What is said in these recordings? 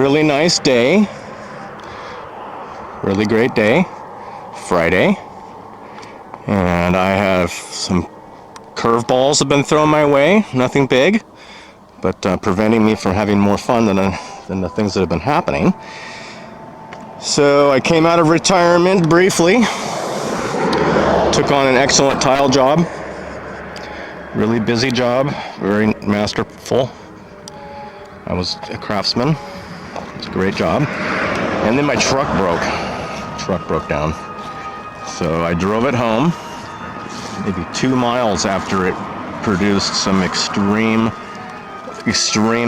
really nice day, really great day, Friday, and I have some curveballs have been thrown my way, nothing big, but preventing me from having more fun than the things that have been happening. So I came out of retirement briefly, took on an excellent tile job, really busy job, very masterful. I was a craftsman. It's a great job. And then my truck broke down. So I drove it home, maybe 2 miles after it produced some extreme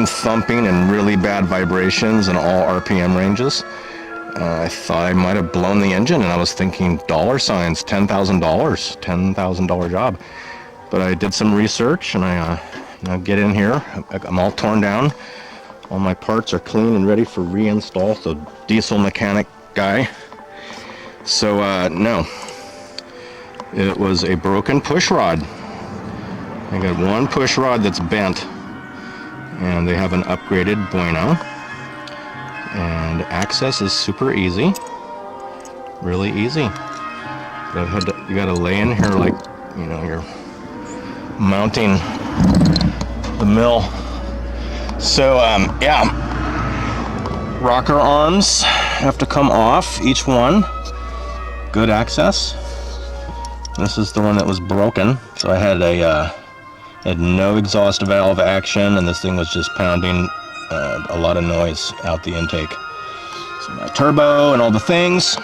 thumping and really bad vibrations in all RPM ranges. I thought I might have blown the engine, and I was thinking dollar signs, $10,000 job. But I did some research, and I get in here. I'm all torn down. All my parts are clean and ready for reinstall, so diesel mechanic guy. So, no. It was a broken push rod. I got one push rod that's bent, and they have an upgraded Bueno. And access is super easy. Really easy. You gotta lay in here like, you're mounting the mill. So, rocker arms have to come off, each one. Good access. This is the one that was broken, so I had had no exhaust valve action, and this thing was just pounding a lot of noise out the intake. So my turbo and all the things.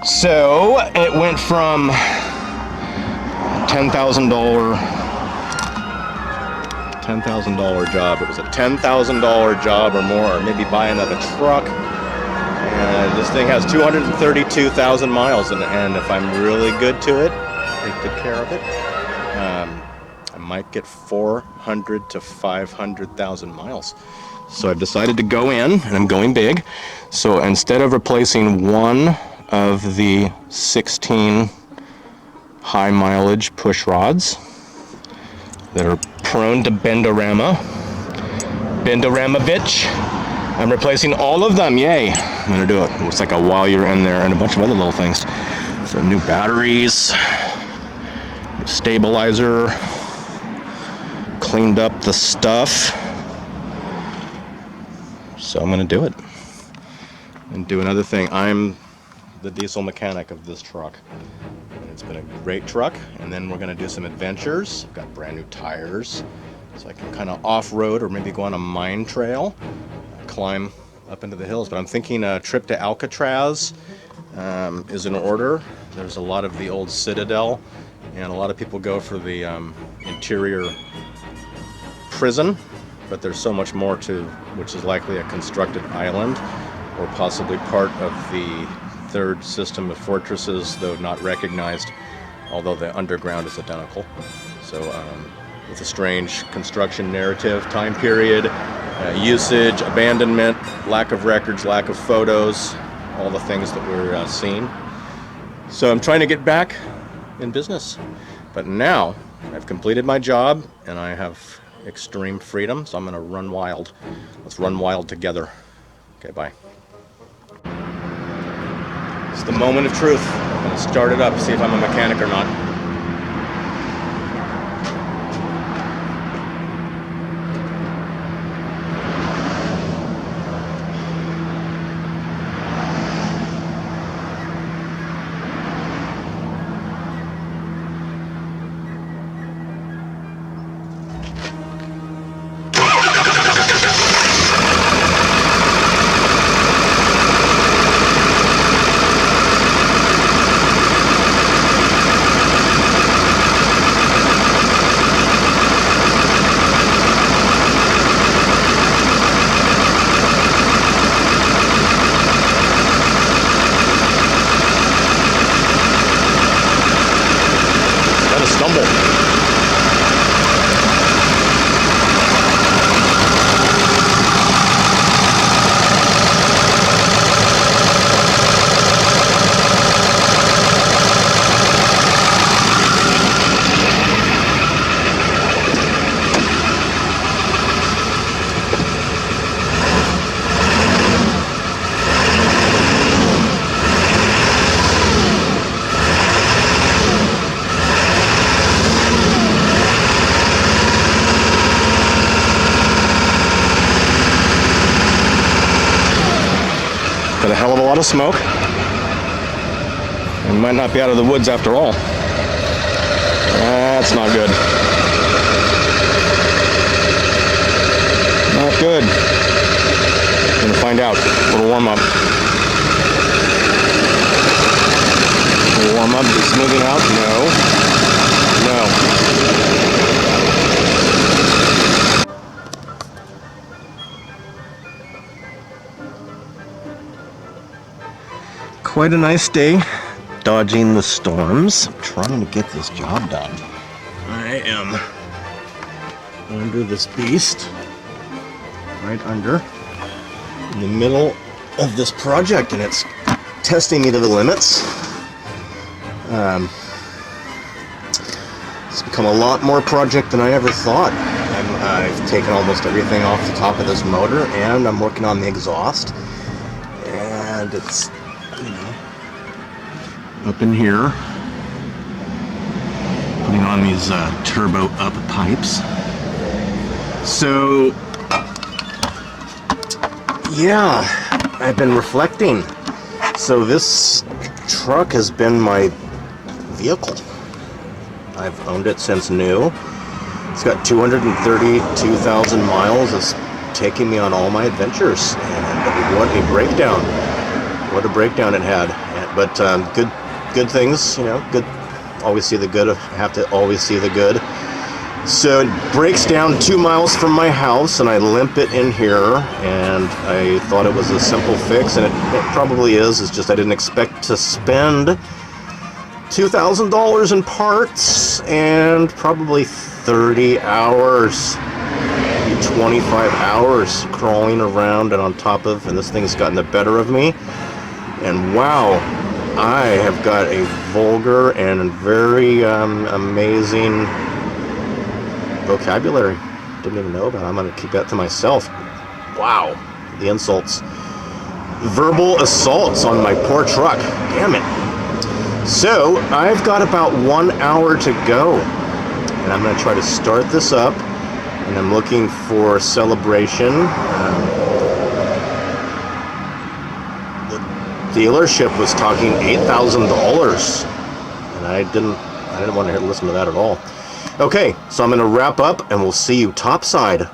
So it went from $10,000 job. It was a $10,000 job or more, or maybe buy another truck. And this thing has 232,000 miles, and if I'm really good to it, take good care of it, I might get 400 to 500,000 miles. So I've decided to go in, and I'm going big. So instead of replacing one of the 16 high mileage push rods that are prone to Bendoramovich, I'm replacing all of them. Yay! I'm gonna do it. Looks like a while you're in there, and a bunch of other little things. So new batteries, new stabilizer, cleaned up the stuff. So I'm gonna do it and do another thing. I'm the diesel mechanic of this truck. It's been a great truck, and then we're gonna do some adventures. I've got brand new tires, so I can kind of off-road or maybe go on a mine trail, climb up into the hills. But I'm thinking a trip to Alcatraz is in order. There's a lot of the old Citadel, and a lot of people go for the interior prison, but there's so much more to, which is likely a constructed island, or possibly part of the third system of fortresses, though not recognized, although the underground is identical. So with a strange construction narrative, time period, usage, abandonment, lack of records, lack of photos, all the things that we're seeing. So I'm trying to get back in business. But now I've completed my job, and I have extreme freedom, so I'm going to run wild. Let's run wild together. Okay, bye. It's the moment of truth. I'm going to start it up, see if I'm a mechanic or not. of smoke. We might not be out of the woods after all. That's not good. Not good. Gonna find out. A little warm up. A little warm up. Is it smoothing out? No. No. Quite a nice day. Dodging the storms. I'm trying to get this job done. I am under this beast. Right under. In the middle of this project, and it's testing me to the limits. It's become a lot more project than I ever thought. I've taken almost everything off the top of this motor, and I'm working on the exhaust. And it's, you know, up in here, putting on these turbo up pipes. So, yeah, I've been reflecting. So this truck has been my vehicle. I've owned it since new. It's got 232,000 miles. It's taking me on all my adventures. And what a breakdown. What a breakdown it had. But good things, you know, good. Always see the good. Have to always see the good. So it breaks down 2 miles from my house, and I limp it in here, and I thought it was a simple fix, and it probably is. It's just I didn't expect to spend $2,000 in parts and probably 30 hours, maybe 25 hours crawling around and on top of, and this thing's gotten the better of me. And wow, I have got a vulgar and very amazing vocabulary. Didn't even know about it. I'm going to keep that to myself. Wow, the insults. Verbal assaults on my poor truck. Damn it. So, I've got about 1 hour to go. And I'm going to try to start this up. And I'm looking for celebration. The dealership was talking $8,000. And I didn't want to listen to that at all. Okay, so I'm going to wrap up, and we'll see you topside.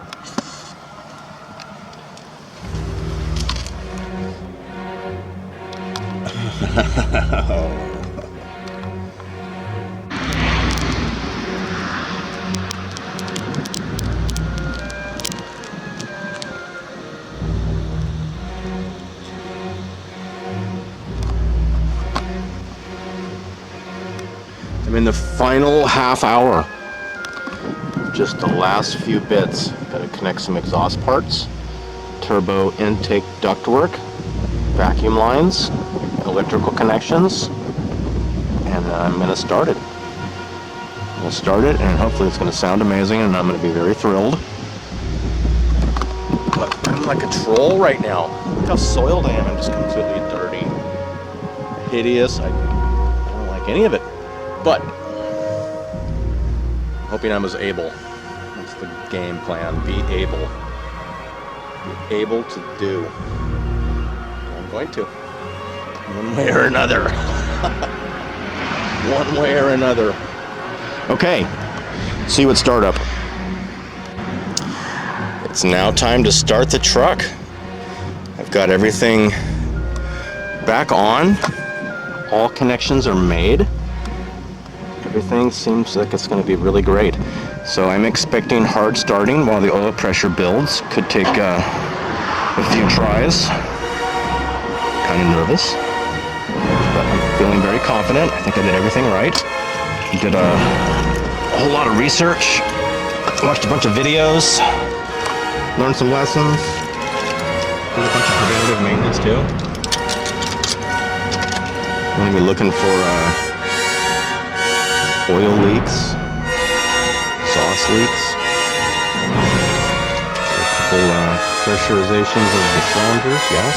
I'm in the final half hour. Just the last few bits. Got to connect some exhaust parts, turbo intake ductwork, vacuum lines, electrical connections, and I'm going to start it. I'm going to start it, and hopefully it's going to sound amazing, and I'm going to be very thrilled. But I'm like a troll right now. Look how soiled I am. I'm just completely dirty, hideous. I don't like any of it. But hoping I was able. That's the game plan. Be able. Be able to do. I'm going to. One way or another. One way or another. Okay. See what startup. It's now time to start the truck. I've got everything back on. All connections are made. Everything seems like it's going to be really great. So I'm expecting hard starting while the oil pressure builds. Could take a few tries. Kind of nervous, but I'm feeling very confident. I think I did everything right. Did a whole lot of research. Watched a bunch of videos. Learned some lessons. Did a bunch of preventative maintenance too. I'm going to be looking for oil leaks, sauce leaks, a couple pressurizations of the cylinders, yes.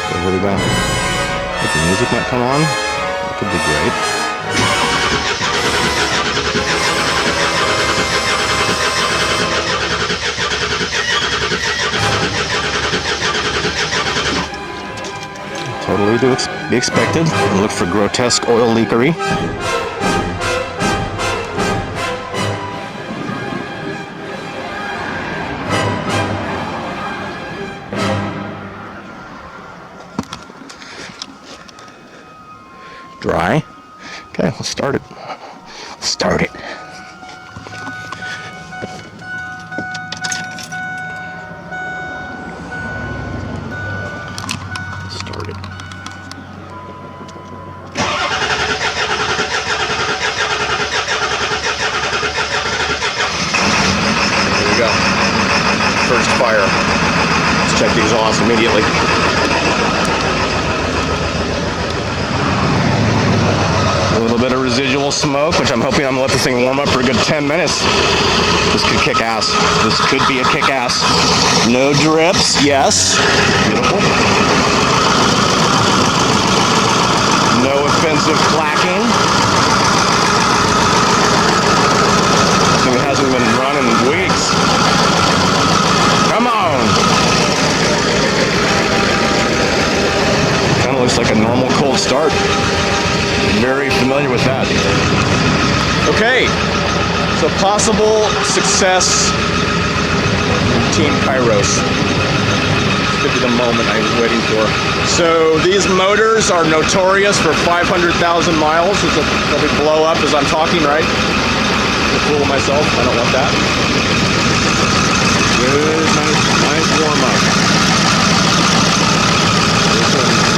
What do we got? If the music might come on, that could be great. Totally to be expected. Look for grotesque oil leakery. Dry. Okay, let's start it. Start it. Start it. There we go. First fire. Let's check the exhaust immediately. A little bit of residual smoke, which I'm hoping I'm gonna let this thing warm up for a good 10 minutes. This could kick ass. This could be a kick ass. No drips, yes. Beautiful. No offensive clacking. This thing hasn't been run in weeks. Come on. Kind of looks like a normal cold start. Very familiar with that. Okay, so possible success in Team Kairos. This could be the moment I was waiting for. So these motors are notorious for 500,000 miles. They'll probably blow up as I'm talking, right? I'm a fool of myself. I don't want that. Good, nice warm up.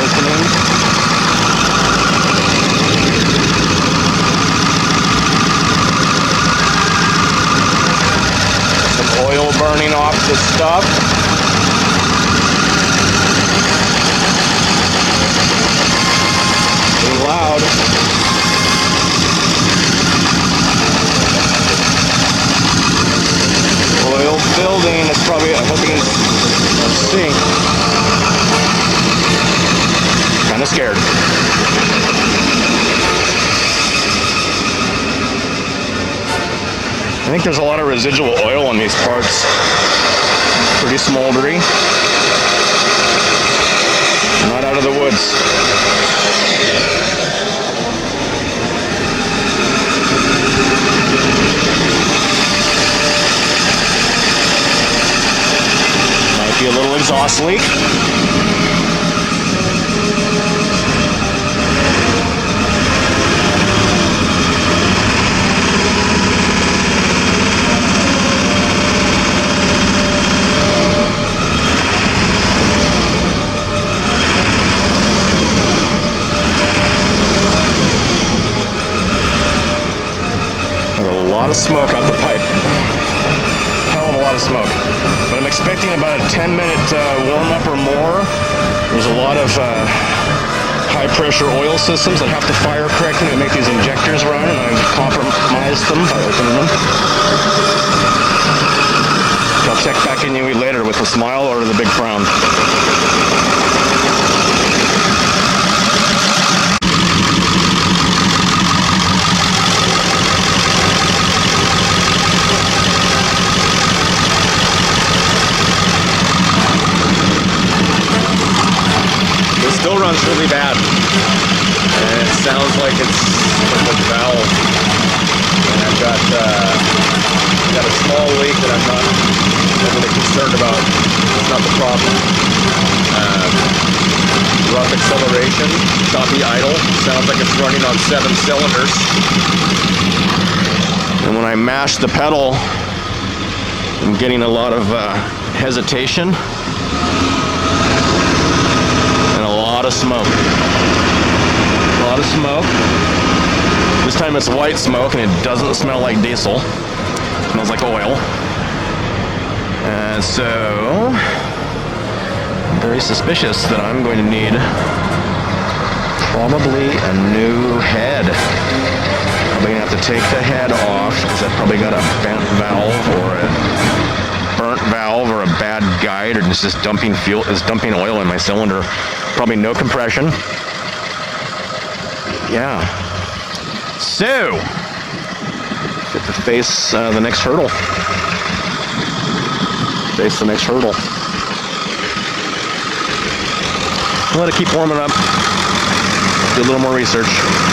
Opening. Oil burning off the stuff. Pretty loud. Oil building. It's probably, I hope you can see. Kind of scared. I think there's a lot of residual oil on these parts. Pretty smoldery. Not out of the woods. Might be a little exhaust leak. Of smoke out the pipe. Hell of a lot of smoke. But I'm expecting about a 10-minute warm-up or more. There's a lot of high-pressure oil systems that have to fire correctly to make these injectors run, and I've compromised them by opening them. I'll check back in you later with a smile or the big frown. Still runs really bad, and it sounds like it's from the valve. And I've got a small leak that I'm not overly concerned about. It's not the problem. Rough acceleration, choppy idle. Sounds like it's running on 7 cylinders. And when I mash the pedal, I'm getting a lot of hesitation. A lot of smoke. A lot of smoke. This time it's white smoke and it doesn't smell like diesel. It smells like oil. And so, I'm very suspicious that I'm going to need probably a new head. Probably gonna have to take the head off because I've probably got a bent valve or a burnt valve or a bad guide, or it's just dumping fuel, is dumping oil in my cylinder. Probably no compression. Yeah. So, get to face the next hurdle. Face the next hurdle. let it keep warming up. Do a little more research.